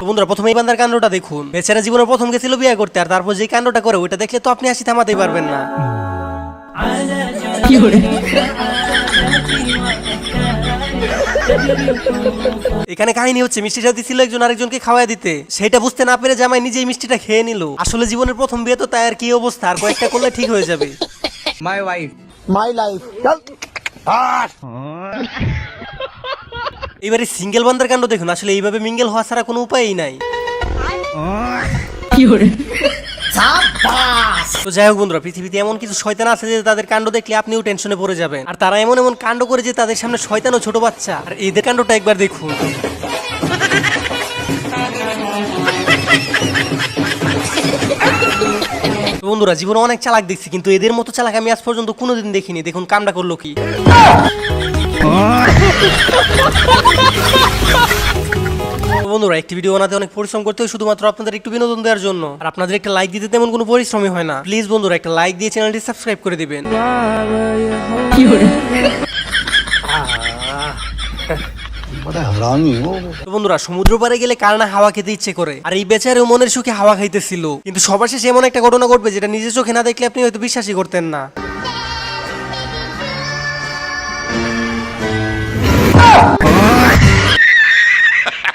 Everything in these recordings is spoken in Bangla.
বন্ধুরা প্রথমে এই বান্দার কাণ্ডটা দেখুন। বেচারা জীবনের প্রথম গেছিল বিয়ে করতে, আর তারপর যে কাণ্ডটা করে ওইটা দেখলে তো আপনি হাসি থামাতেই পারবেন না। এখানে কাহিনী হচ্ছে মিষ্টিটা দিছিল একজন আরেকজনকে খাওয়াই দিতে, সেটা বুঝতে না পেরে জামাই নিজেই মিষ্টিটা খেয়ে নিল। আসলে জীবনের প্রথম বিয়ে তো, তাই আর কি অবস্থা, আর কয়েকটা করলে ঠিক হয়ে যাবে। माई लाइफ এবারে সিঙ্গেল বান্দার কাণ্ড দেখুন। আসলে এইভাবে মিঙ্গেল হওয়া ছাড়া কোনো উপায়ই নাই। তো যাই হোক বন্ধুরা, পৃথিবীতে এমন কিছু শয়তান আছে যে তাদের কাণ্ড দেখলে আপনিও টেনশনে পড়ে যাবেন, আর তারা এমন এমন কাণ্ড করে যে তাদের সামনে শয়তান ও ছোট বাচ্চা। আর এদের কাণ্ডটা একবার দেখুন। বন্ধুরা জীবনে অনেক চালাক দেখছি, কিন্তু এদের মতো চালাক আমি আজ পর্যন্ত কোনোদিন দেখিনি। দেখুন কামটা করলো কি। বন্ধুরা একটি ভিডিও বানাতে অনেক পরিশ্রম করতে হয় শুধুমাত্র আপনাদের একটু বিনোদন দেওয়ার জন্য, আর আপনাদের একটা লাইক দিতে তেমন কোনো পরিশ্রমই হয় না। প্লিজ বন্ধুরা একটা লাইক দিয়ে চ্যানেলটি সাবস্ক্রাইব করে দিবেন। বন্ধুরা সমুদ্র পাড়ে গেলে কার না হাওয়া খেতে ইচ্ছে করে, আর এই বেচারেও মনের সুখে হাওয়া খাইতেছিল। কিন্তু সবার শেষে এমন একটা ঘটনা ঘটবে যেটা নিজের চোখে না দেখলে আপনি হয়তো বিশ্বাসই করতেন না।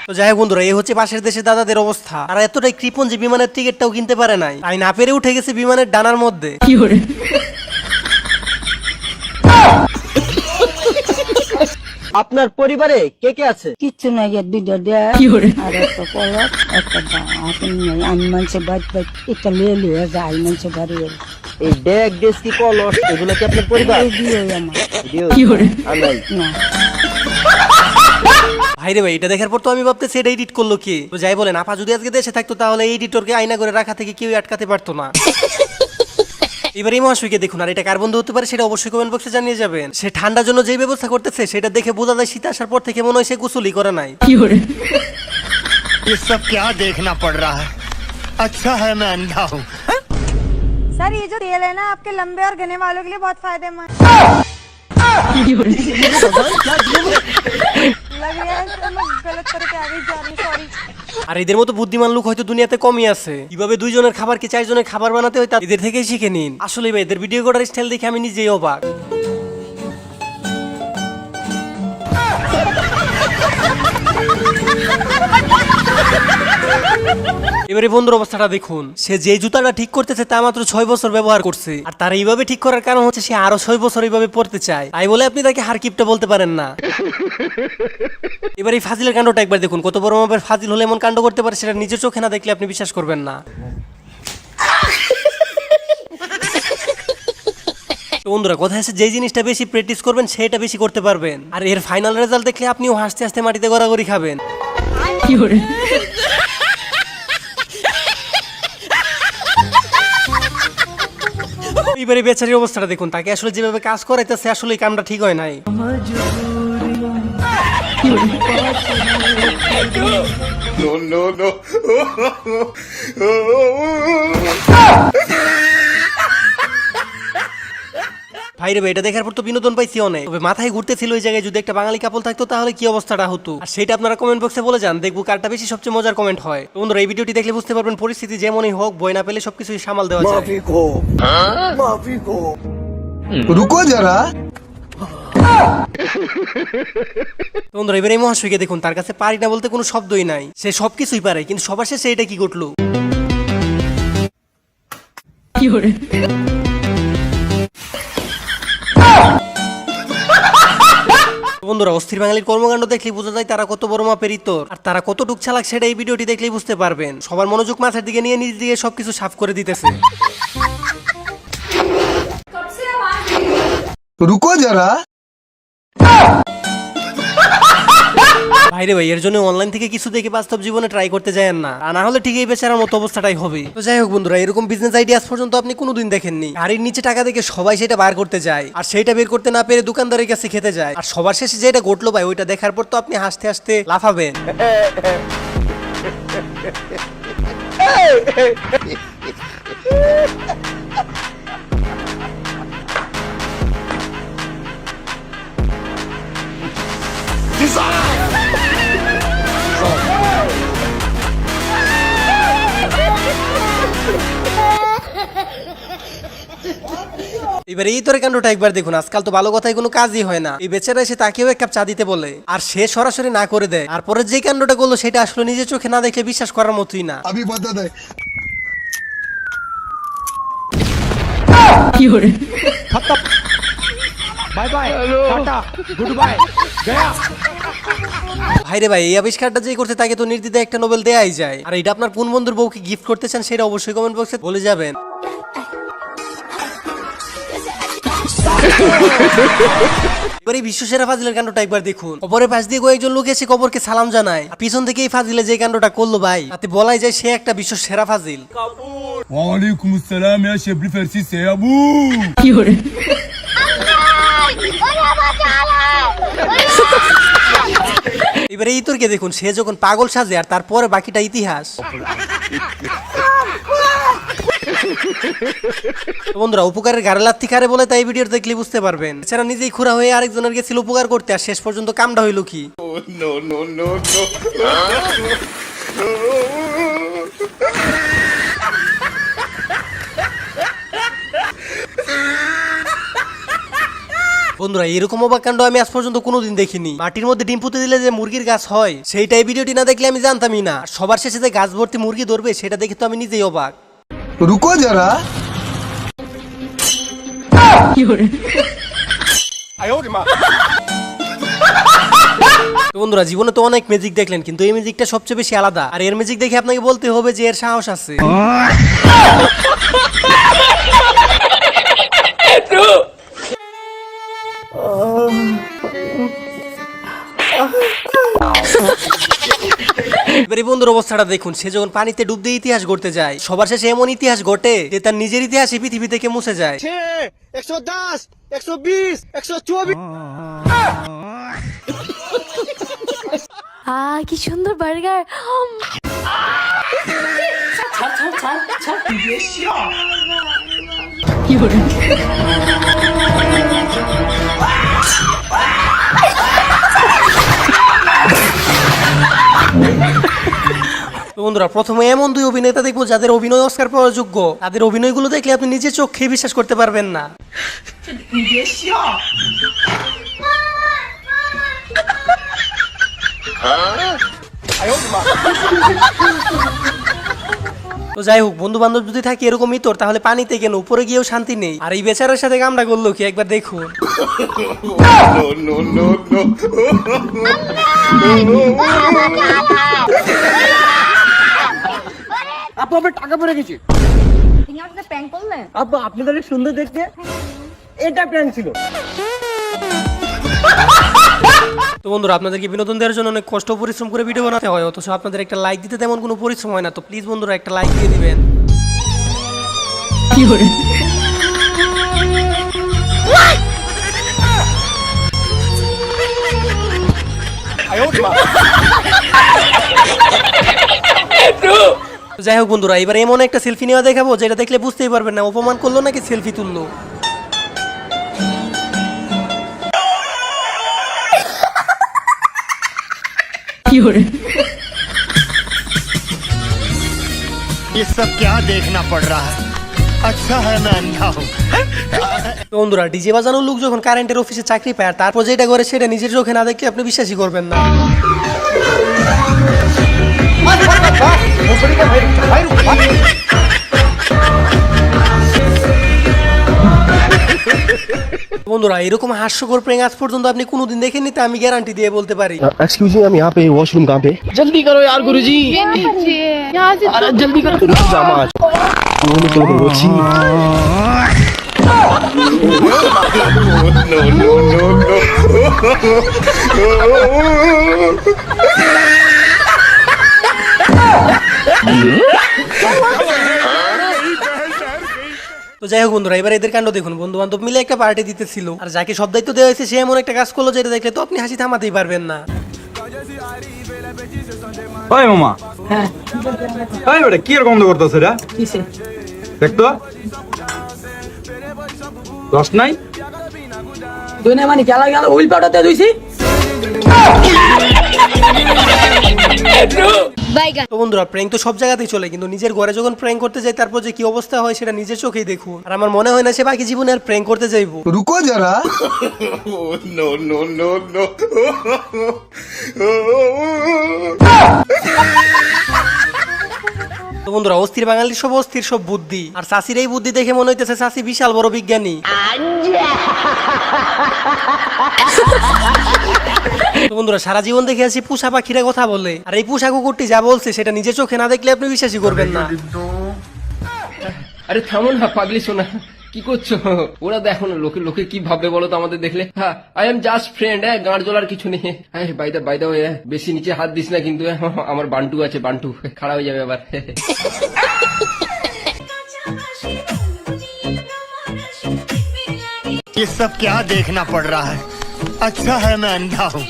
তো যাই হোক বন্ধুরা, এই হচ্ছে পাশের দেশে দাদাদের অবস্থা। আর এতটাই কৃপণ যে বিমানের টিকিটটাও কিনতে পারে নাই, তাই না পেরে উঠে গেছে বিমানের ডানার মধ্যে। আপনার পরিবারে কে কে আছে? কিচ্ছু নাই, দুইটা দেয় আর একটা কলক একটা আমি মানুষের বাড়ি একটা লিয়ে যায় মানুষের বাড়ি। এই ডেক ডেস কি কলস এগুলো কি আপনার পরিবার? দিয়ে আমার না ভাইরে ভাই, এটা দেখার পর তো আমি ভাবতেছি এটা এডিট করলো কে। তো যাই বলেন, আপা যদি আজকে দেশে থাকতো তাহলে এই এডিটরকে আয়না করে রাখা থেকে কেউ আটকাতে পারতো না। এবার এই মহাশয়কে দেখুন, আর এটা কার বন্ধু হতে পারে সেটা অবশ্যই কমেন্ট বক্সে জানিয়ে যাবেন। সে ঠান্ডার জন্য যে ব্যবস্থা করতেছে সেটা দেখে বোঝা যায় শীত আসার পর থেকে মনে হয় সে গোসলই করে নাই। ये सब क्या देखना पड़ रहा है? अच्छा है मैं अंधा हूँ। सर ये जो तेल है ना आपके लंबे और घने बालों के लिए बहुत फायदेमंद लग रहा है। सर मैं गलत करके आ गई, सॉरी। আর এদের মতো বুদ্ধিমান লোক হয়তো দুনিয়াতে কমই আছে। কিভাবে দুইজনের খাবার কি চারজনের খাবার বানাতে হয় তা এদের থেকেই শিখে নিন। আসলে ভাই এদের ভিডিও করার স্টাইল দেখে আমি নিজেই অবাক। এবারে বন্ধুর অবস্থাটা দেখুন। সে যে জুতাটা ঠিক করতেছে তা মাত্র 6 বছর ব্যবহার করছে, আর তার এইভাবে ঠিক করার কারণ হচ্ছে সে আরো 6 বছর এইভাবে পড়তে চায়, তাই বলে আপনি তাকে হারকিপটা বলতে পারেন না। এবার এই ফাজিলের কাণ্ডটা একবার দেখুন। কত বড় মাপের ফাজিল হলে এমন কাণ্ড করতে পারে সেটা নিজের চোখে না দেখলে আপনি বিশ্বাস করবেন না। বন্ধুরা কথা আছে, যে জিনিসটা বেশি প্র্যাকটিস করবেন সেটা বেশি করতে পারবেন, আর এর ফাইনাল রেজাল্ট দেখলে আপনিও হাসতে হাসতে মাটিতে গড়াগড়ি খাবেন। এবারে বেচারির অবস্থাটা দেখুন। তাকে আসলে যেভাবে কাজ করাইতেছে আসলে এই কামটা ঠিক হয় নাই। ভাইরে ভাই, এটা দেখার পর তো বিনোদন পাইছি অনেক, তবে মাথায় ঘুরতেছিল ওই জায়গায় যদি একটা বাঙালি কাপল থাকতো তাহলে কি অবস্থাটা হতো। আর সেটা আপনারা কমেন্ট বক্সে বলে যান, দেখবো কারটা বেশি সবচেয়ে মজার কমেন্ট হয়। তো বন্ধুরা এই ভিডিওটি দেখলে বুঝতে পারবেন পরিস্থিতি যেমনই হোক বই না পেলে সবকিছুই সামাল দেওয়া যায়। रुको जरा। বন্ধুরা এবার এই মহাশয়কে দেখুন। তার কাছে পারি না বলতে কোনো শব্দই নাই, সে সবকিছুই পারে, কিন্তু সবার শেষে এটা কি ঘটলো। বন্ধুরা অস্থির বাঙালির কর্মকাণ্ড দেখলেই বোঝা যায় তারা কত বড় মাপের ইতর, আর তারা কতটুক চালাক সেটা এই ভিডিওটি দেখলেই বুঝতে পারবেন। সবার মনোযোগ মাথার দিকে নিয়ে নিজ দিকে সবকিছু সাফ করে দিতেছে। रुको जरा। ভাইরে ভাই, এর জন্য অনলাইন থেকে কিছু দেখে বাস্তব জীবনে ট্রাই করতে যায়েন না, আর না হলে ঠিক এই বেচারার মতো অবস্থাটাই হবে। তো যাই হোক বন্ধুরা, এরকম বিজনেস আইডিয়া আজ পর্যন্ত আপনি কোনোদিন দেখেননি। গাড়ির নিচে টাকা দেখে সবাই সেটা বার করতে যায়, আর সেইটা বের করতে না পেরে দোকানদারের কাছে খেতে যায়, আর সবার শেষে যেটা ঘটলো ভাই ওইটা দেখার পর তো আপনি হাসতে হাসতে লাফাবেন। এবার এই তোর কাণ্ডটা একবার দেখুন, আজকাল তো ভালো কথায় কোনো কাজই হয় না। এই বেচারা এসে তাকেও এক কাপ চা দিতে বলে, আর সে সরাসরি না করে দেয়। আর পরে যে কাণ্ডটা করলো সেটা আসলে নিজের চোখে না দেখলে বিশ্বাস করার মতোই না। अभी बता दे ভাইরে ভাই, এই আবিষ্কারটা যে করতে তাকে তো নির্দ্বিধায় একটা নোবেল দেয়াই যায়। আর এটা আপনার কোন বন্ধুর বউকে গিফট করতে চান সেটা অবশ্যই কমেন্ট বক্সে বলে যাবেন। এবারে বিশ্ব সেরা ফাজিলের কাণ্ডটা একবার দেখুন। কবরের পাশ দিয়ে কয়েকজন লোক এসে কবরকে সালাম জানায়, আর পিছন থেকে এই ফাজিলে যে কাণ্ডটা করলো ভাই, তাতে বলাই যায় সে একটা বিশ্ব সেরা ফাজিল। वालेकुम अस्सलाम या शेबली फरसी से अबू এবারে এই তোরকে দেখুন, সে যখন পাগল সাজে আর তারপরে বাকিটা ইতিহাস। তো বন্ধুরা, উপকারের গাড়ে লাথি খারে বলে তাই ভিডিও দেখলে বুঝতে পারবেন। এছাড়া নিজেই খুরা হয়ে আরেকজনের গেছিল উপকার করতে, আর শেষ পর্যন্ত কামটা হইল কি। বন্ধুরা, এরকম অবাক কাণ্ড আমি আজ পর্যন্ত কোনোদিন দেখিনি। মাটির মধ্যে ডিম পুঁতে দিলে যে মুরগির গাছ হয়, সেইটাই ভিডিওটি না দেখলে আমি জানতামই না। সবার শেষে যে গাছ ভর্তি মুরগি ধরবে সেটা দেখে তো আমি নিজেই অবাক। रुको जरा তো বন্ধুরা, জীবনে তো অনেক ম্যাজিক দেখলেন, কিন্তু এই ম্যাজিকটা সবচেয়ে বেশি আলাদা। আর এর ম্যাজিক দেখে আপনাকে বলতে হবে যে এর সাহস আছে। এবারে বন্ধুর অবস্থাটা দেখুন, সে যখন পানিতে ডুব দিয়ে ইতিহাস গড়তে যায়, সবার শেষে এমন ইতিহাস ঘটে যে তার নিজের ইতিহাস এই পৃথিবী থেকে মুছে যায়। 110, 120, 124। কি সুন্দর বার্গার। তো বন্ধুরা, প্রথমে এমন দুই অভিনেতা দেখবো যাদের অভিনয় অস্কার পাওয়ার যোগ্য। তাদের অভিনয়গুলো দেখলে আপনি নিজের চোখে বিশ্বাস করতে পারবেন না। তো যাই হোক, বন্ধু বান্ধব যদি থাকে এরকম ইতর, তাহলে পানিতে কেন, উপরে গিয়েও শান্তি নেই। আর এই বেচারার সাথে কামটা করলো কি একবার দেখুন। আপু আপনার টাকা পড়ে গেছে। আপু আপনি তো অনেক সুন্দর দেখতে। এটা প্ল্যান ছিল। তো বন্ধুরা, আপনাদেরকে বিনোদন দেওয়ার জন্য অনেক কষ্ট পরিশ্রম করে ভিডিও বানাতে হয়, অথচ আপনাদের একটা লাইক দিতে তেমন কোনো পরিশ্রম হয় না। তো প্লিজ বন্ধুরা, একটা লাইক দিয়ে দিবেন। যাই হোক বন্ধুরা, এবার এমন একটা সেলফি নেওয়া দেখাবো যেটা দেখলে বুঝতেই পারবেন না অপমান করলো নাকি সেলফি তুললো। ये सब क्या देखना पड़ रहा है? अच्छा है मैं अंधा हूँ। তো বন্ধুরা, ডিজে বাজানোর লোক যখন কারেন্টের অফিসে চাকরি পায়, আর তারপর যেটা করে সেটা নিজের চোখে না দেখলে আপনি বিশ্বাসই করবেন না। বন্ধুরা, এরকম হাস্যকর প্রেম আজ পর্যন্ত আপনি কোনোদিন দেখেননি, তা আমি গ্যারান্টি দিয়ে বলতে পারি। एक्सक्यूज मी, আমি यहाँ पे वॉशरूम कहाँ पे? जल्दी करो यार गुरुजी। अरे जल्दी करो। जामाज তো যাই হোক বন্ধুরা, এবার এদের কাণ্ড দেখুন। বন্ধু বান্ধব মিলে একটা পার্টি দিতেছিল, আর যাকে সব দায়িত্ব দেওয়া হয়েছে সে এমন একটা কাজ করলো যেটা দেখলে তো আপনি হাসি থামাতেই পারবেন না। ওই মামা, এই বেটা কি এরকম করতেছ রে? কিসে দেখতো দশ নাই দুই না মানে খেলা গেল উইল পাটাতে দুইছি তো বন্ধুরা প্র্যাঙ্ক তো সব জায়গাতেই চলে, কিন্তু নিজের ঘরে যখন প্র্যাঙ্ক করতে যাই তারপর যে কি অবস্থা হয় সেটা নিজের চোখেই দেখুন। আর আমার মনে হয় না সে বাকি জীবনে আর প্র্যাঙ্ক করতে যাইবো। रुको जरा नो नो नो नो তো বন্ধুরা অস্থির বাঙালির সব অস্থির সব বুদ্ধি, আর চাষির এই বুদ্ধি দেখে মনে হইতেছে চাষি বিশাল বড় বিজ্ঞানী। তো বন্ধুরা সারা জীবন দেখে আছি পুষা পাখিরা কথা বলে, আর এই পুষা কুকুরটি যা বলছে সেটা নিজের চোখে না দেখলে আপনি বিশ্বাসই করবেন না। আরে থামো না পাগলি সোনা, কি করছো? ওরা দেখো না লোকে লোকে কি ভাববে বলো তো আমাদের দেখলে। হ্যাঁ আই এম জাস্ট ফ্রেন্ড, গাঁড় জ্বলার কিছু নেই। হ্যাঁ বাইদা বেশি নিচে হাত দিস না কিন্তু। আমার বান্টু আছে, বান্টু খারাপ হয়ে যাবে আবার। ये सब क्या देखना पड़ रहा है? अच्छा है मैं अंधा हूँ।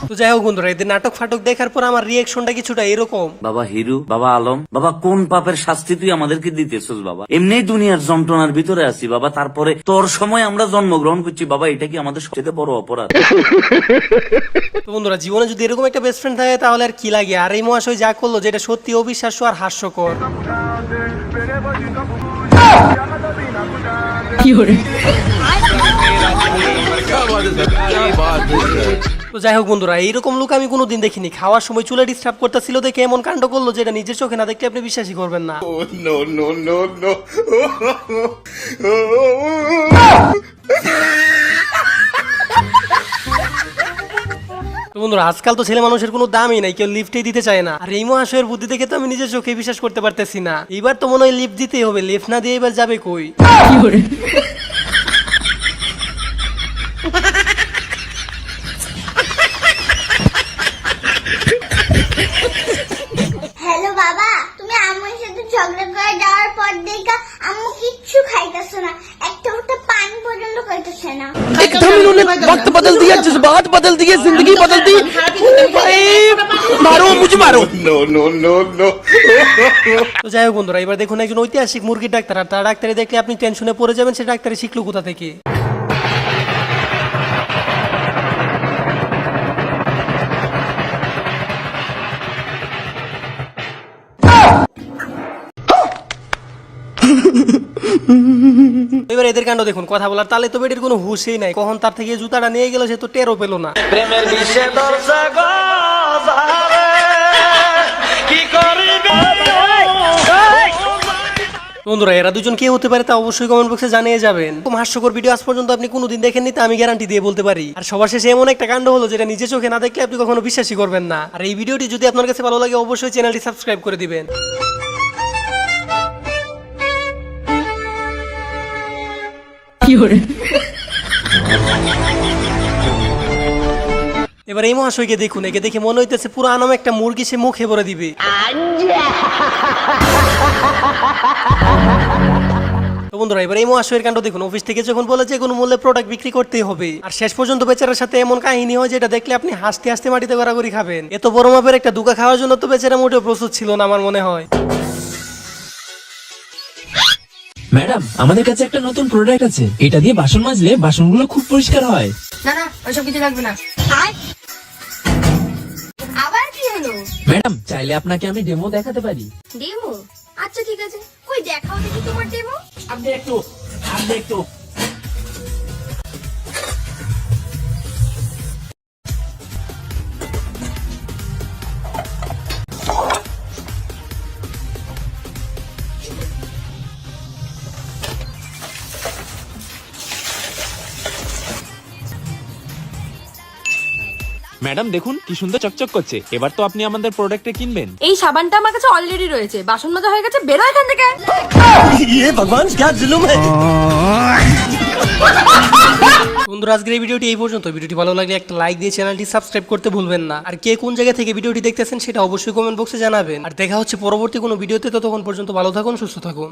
তো যাই হোক বন্ধুরা এদের নাটক ফাটক দেখার পর আমার রিয়েকশনটা কিছুটা এরকম। বাবা হিরু, বাবা আলম, বাবা কোন পাপের শাস্তি তুই আমাদেরকে দিতেছস বাবা? এমনি দুনিয়ার যন্ত্রণার ভিতরে আছি বাবা, তারপরে তোর সময় আমরা জন্মগ্রহণ করছি বাবা, এটা কি আমাদের সবচেয়ে বড় অপরাধ? তো বন্ধুরা জীবনে যদি এরকম একটা বেস্ট ফ্রেন্ড থাকে তাহলে আর কি লাগে। আর এই মহাশয় যা করলো যেটা সত্যি অবিশ্বাস্য আর হাস্যকর। তো যাই হোক বন্ধুরা এইরকম লোক আমি কোনোদিন দেখিনি। খাওয়ার সময় চুলে ডিস্টার্ব করতেছিল দেখে এমন কাণ্ড করলো যেটা নিজের চোখে না দেখলে আপনি বিশ্বাসই করবেন না। नो नो नो नो তো বন্ধুরা আজকাল তো ছেলে মানুষের কোনো দামই নাই, কেউ লিফটেই দিতে চায় না। আর এই মহাশয়ের বুদ্ধি দেখে তো আমি নিজের চোখে বিশ্বাস করতে পারতেছি না। এইবার তো মনে হয় লিফট দিতেই হবে, লিফট না দিয়ে এবার যাবে কই? হ্যালো বাবা, তুমি আম্মুর সাথে ঝগড়া করে যাওয়ার পর দেখা আম্মু কিচ্ছু খাইতেছ না, একটা ওটা পানি পর্যন্ত খাইতেছে না। एकदम इन्होंने वक्त बदल दिया, जज्बात बदल दिए, जिंदगी बदल दी। भाई मारो मुझे मारो। नो नो नो नो তো যাই হোক বন্ধুরা এবার দেখুন একজন ঐতিহাসিক মুরগির ডাক্তার, আর তার ডাক্তারে দেখলে আপনি টেনশনে পড়ে যাবেন সে ডাক্তারে শিখলো কোথা থেকে। এবার এদের কাণ্ড দেখুন, কথা বলার তালে তো বেটির কোনো হুশই নাই, কখন তার থেকে জুতাটা নিয়ে গেল সে তো টেরও পেল না। বন্ধুরা এরা দুজন কে হতে পারে তা অবশ্যই কমেন্ট বক্সে জানিয়ে যাবেন। খুব হাস্যকর ভিডিও আজ পর্যন্ত আপনি কোনোদিন দেখেননি তা আমি গ্যারান্টি দিয়ে বলতে পারি। আর সবার শেষে এমন একটা কাণ্ড হলো যেটা নিজে চোখে না দেখলে আপনি কখনো বিশ্বাসই করবেন না। আর এই ভিডিওটি যদি আপনার কাছে ভালো লাগে অবশ্যই চ্যানেলটি সাবস্ক্রাইব করে দিবেন। এবার এই মহাশয়কে দেখুন, একে দেখে মনে হইতেছে পুরো আনাম একটা মুরগি সে মুখে ভরে দিবে। তো বন্ধুরা এবার এই মহাশয়ের কাণ্ড দেখুন, অফিস থেকে যখন বলে যে কোনো মূল্যে প্রোডাক্ট বিক্রি করতেই হবে, আর শেষ পর্যন্ত বেচারার সাথে এমন কাহিনী হয় যেটা দেখলে আপনি হাসতে হাসতে মাটিতে গড়াগড়ি খাবেন। এত বড় মাপের একটা দুকা খাওয়ার জন্য তো বেচারা মোটেও প্রস্তুত ছিল না আমার মনে হয়। ম্যাডাম আমাদের কাছে একটা নতুন প্রোডাক্ট আছে, এটা দিয়ে বাসন মাজলে বাসনগুলো খুব পরিষ্কার হয়। না না ওইসব কিছু লাগবে না। আবার কি হলো? ম্যাডাম চাইলে আপনাকে আমি ডেমো দেখাতে পারি। ডেমো? আচ্ছা ঠিক আছে, কই দেখাও দেখি তোমার ডেমো। আপনি একটু ম্যাডাম দেখুন কি সুন্দর চকচক করছে, এবার তো আপনি আমাদের প্রোডাক্টে কিনবেন। এই সাবানটা আমার কাছে অলরেডি রয়েছে, বাসন মাজা হয়ে গেছে, বেরো এখান থেকে। বন্ধুরা আজকের এই ভিডিওটি এই পর্যন্ত। ভিডিওটি ভালো লাগলে একটা লাইক দিয়ে চ্যানেলটি সাবস্ক্রাইব করতে ভুলবেন না। আর কে কোন জায়গা থেকে ভিডিওটি দেখতেছেন সেটা অবশ্যই কমেন্ট বক্সে জানাবেন। আর দেখা হচ্ছে পরবর্তী কোনো ভিডিওতে, ততক্ষণ পর্যন্ত ভালো থাকুন, সুস্থ থাকুন।